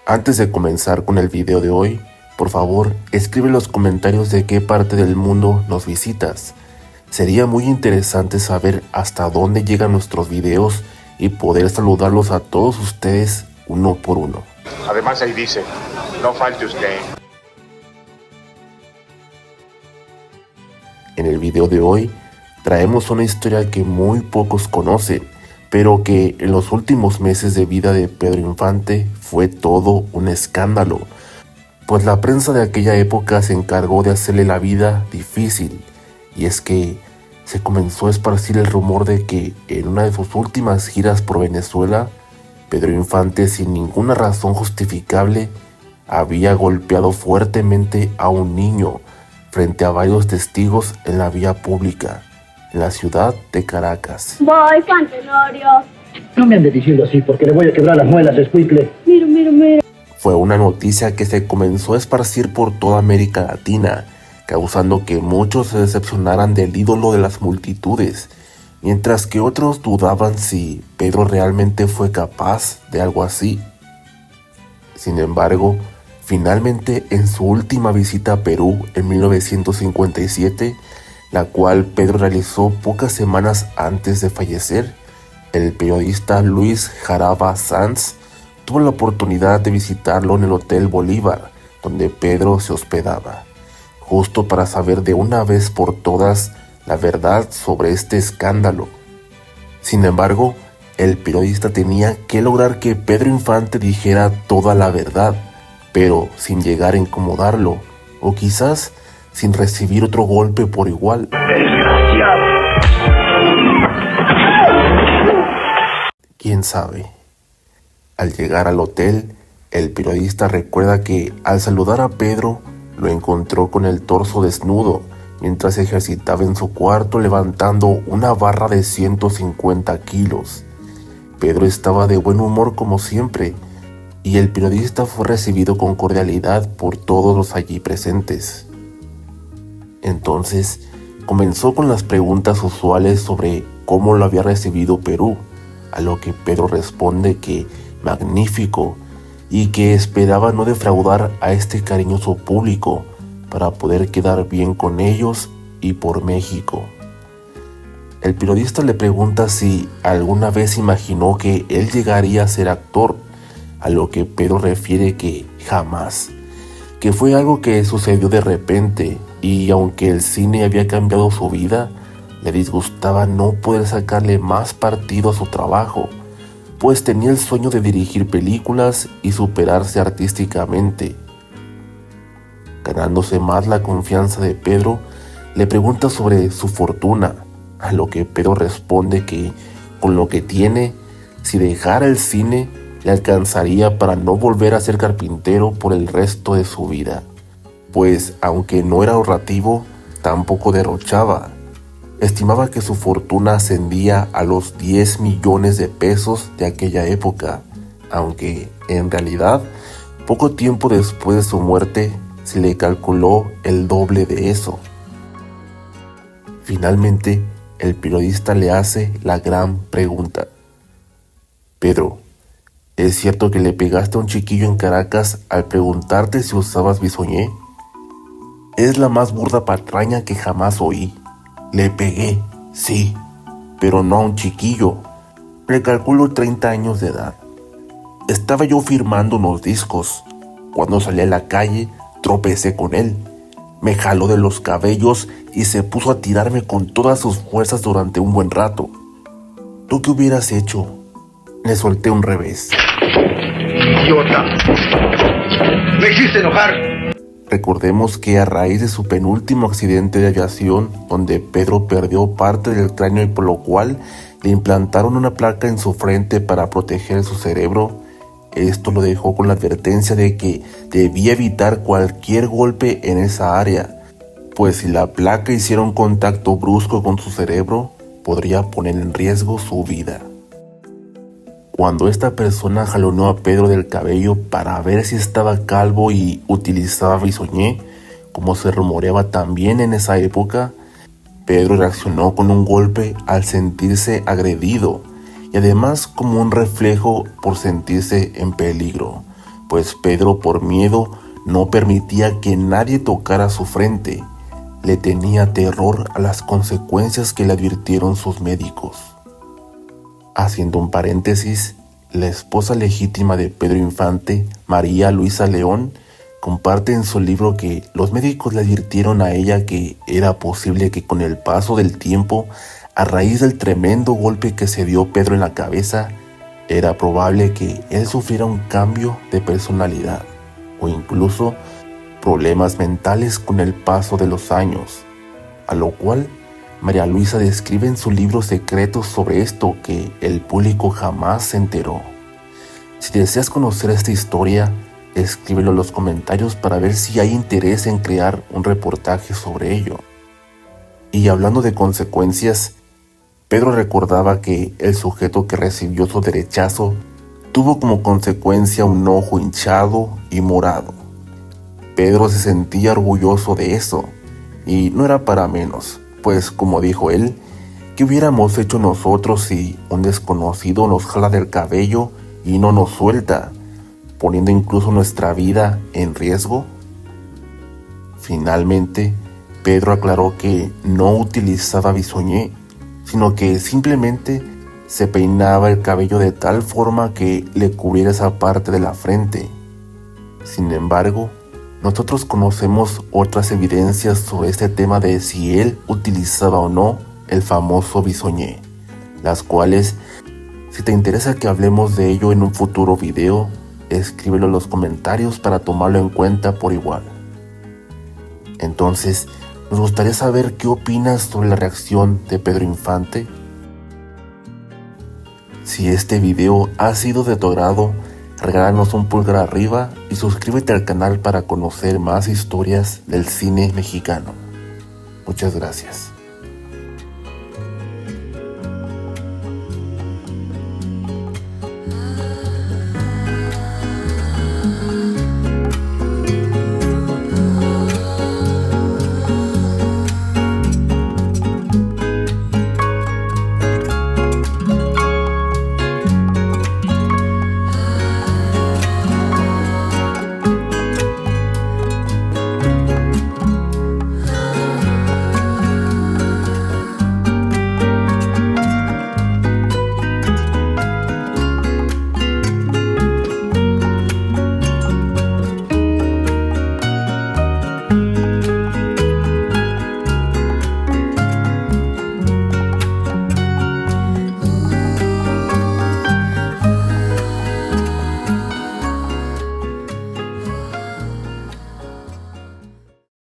Antes de comenzar con el video de hoy, por favor, escribe en los comentarios de qué parte del mundo nos visitas. Sería muy interesante saber hasta dónde llegan nuestros videos y poder saludarlos a todos ustedes uno por uno. Además ahí dice, no falte usted. En el video de hoy, traemos una historia que muy pocos conocen, pero que en los últimos meses de vida de Pedro Infante fue todo un escándalo, pues la prensa de aquella época se encargó de hacerle la vida difícil, y es que se comenzó a esparcir el rumor de que en una de sus últimas giras por Venezuela, Pedro Infante, sin ninguna razón justificable, había golpeado fuertemente a un niño frente a varios testigos en la vía pública, en la ciudad de Caracas. Voy, Fantenorio. No me andes diciendo así, porque le voy a quebrar las muelas, escuincle. Mira. Fue una noticia que se comenzó a esparcir por toda América Latina, causando que muchos se decepcionaran del ídolo de las multitudes, mientras que otros dudaban si Pedro realmente fue capaz de algo así. Sin embargo, finalmente en su última visita a Perú en 1957, la cual Pedro realizó pocas semanas antes de fallecer, el periodista Luis Jaraba Sanz tuvo la oportunidad de visitarlo en el Hotel Bolívar, donde Pedro se hospedaba, justo para saber de una vez por todas la verdad sobre este escándalo. Sin embargo, el periodista tenía que lograr que Pedro Infante dijera toda la verdad, pero sin llegar a incomodarlo, o quizás sin recibir otro golpe por igual. ¡Desgraciado! ¿Quién sabe? Al llegar al hotel, el periodista recuerda que al saludar a Pedro, lo encontró con el torso desnudo, mientras se ejercitaba en su cuarto levantando una barra de 150 kilos. Pedro estaba de buen humor como siempre, y el periodista fue recibido con cordialidad por todos los allí presentes. Entonces, comenzó con las preguntas usuales sobre cómo lo había recibido Perú, a lo que Pedro responde que magnífico, y que esperaba no defraudar a este cariñoso público para poder quedar bien con ellos y por México. El periodista le pregunta si alguna vez imaginó que él llegaría a ser actor, a lo que Pedro refiere que jamás, que fue algo que sucedió de repente, y aunque el cine había cambiado su vida, le disgustaba no poder sacarle más partido a su trabajo, pues tenía el sueño de dirigir películas y superarse artísticamente. Ganándose más la confianza de Pedro, le pregunta sobre su fortuna, a lo que Pedro responde que con lo que tiene, si dejara el cine, le alcanzaría para no volver a ser carpintero por el resto de su vida, pues aunque no era ahorrativo, tampoco derrochaba. Estimaba que su fortuna ascendía a los 10 millones de pesos de aquella época, aunque en realidad, poco tiempo después de su muerte, se le calculó el doble de eso. Finalmente, el periodista le hace la gran pregunta. Pedro, ¿es cierto que le pegaste a un chiquillo en Caracas al preguntarte si usabas bisoñé? Es la más burda patraña que jamás oí. Le pegué, sí, pero no a un chiquillo. Le calculo 30 años de edad. Estaba yo firmando unos discos. Cuando salí a la calle, tropecé con él. Me jaló de los cabellos y se puso a tirarme con todas sus fuerzas durante un buen rato. ¿Tú qué hubieras hecho? Le solté un revés. ¡Idiota! ¡Me hiciste enojar! Recordemos que a raíz de su penúltimo accidente de aviación, donde Pedro perdió parte del cráneo y por lo cual le implantaron una placa en su frente para proteger su cerebro, esto lo dejó con la advertencia de que debía evitar cualquier golpe en esa área, pues si la placa hiciera un contacto brusco con su cerebro, podría poner en riesgo su vida. Cuando esta persona jaloneó a Pedro del cabello para ver si estaba calvo y utilizaba bisoñé, como se rumoreaba también en esa época, Pedro reaccionó con un golpe al sentirse agredido y además como un reflejo por sentirse en peligro, pues Pedro, por miedo, no permitía que nadie tocara su frente. Le tenía terror a las consecuencias que le advirtieron sus médicos. Haciendo un paréntesis, la esposa legítima de Pedro Infante, María Luisa León, comparte en su libro que los médicos le advirtieron a ella que era posible que con el paso del tiempo, a raíz del tremendo golpe que se dio Pedro en la cabeza, era probable que él sufriera un cambio de personalidad o incluso problemas mentales con el paso de los años, a lo cual María Luisa describe en su libro Secretos sobre esto que el público jamás se enteró. Si deseas conocer esta historia, escríbelo en los comentarios para ver si hay interés en crear un reportaje sobre ello. Y hablando de consecuencias, Pedro recordaba que el sujeto que recibió su derechazo tuvo como consecuencia un ojo hinchado y morado. Pedro se sentía orgulloso de eso, y no era para menos, pues como dijo él, ¿qué hubiéramos hecho nosotros si un desconocido nos jala del cabello y no nos suelta, poniendo incluso nuestra vida en riesgo? Finalmente, Pedro aclaró que no utilizaba bisoñé, sino que simplemente se peinaba el cabello de tal forma que le cubriera esa parte de la frente. Sin embargo, nosotros conocemos otras evidencias sobre este tema de si él utilizaba o no el famoso bisoñé, las cuales, si te interesa que hablemos de ello en un futuro video, escríbelo en los comentarios para tomarlo en cuenta por igual. Entonces, nos gustaría saber qué opinas sobre la reacción de Pedro Infante. Si este video ha sido de tu agrado, regálanos un pulgar arriba y suscríbete al canal para conocer más historias del cine mexicano. Muchas gracias.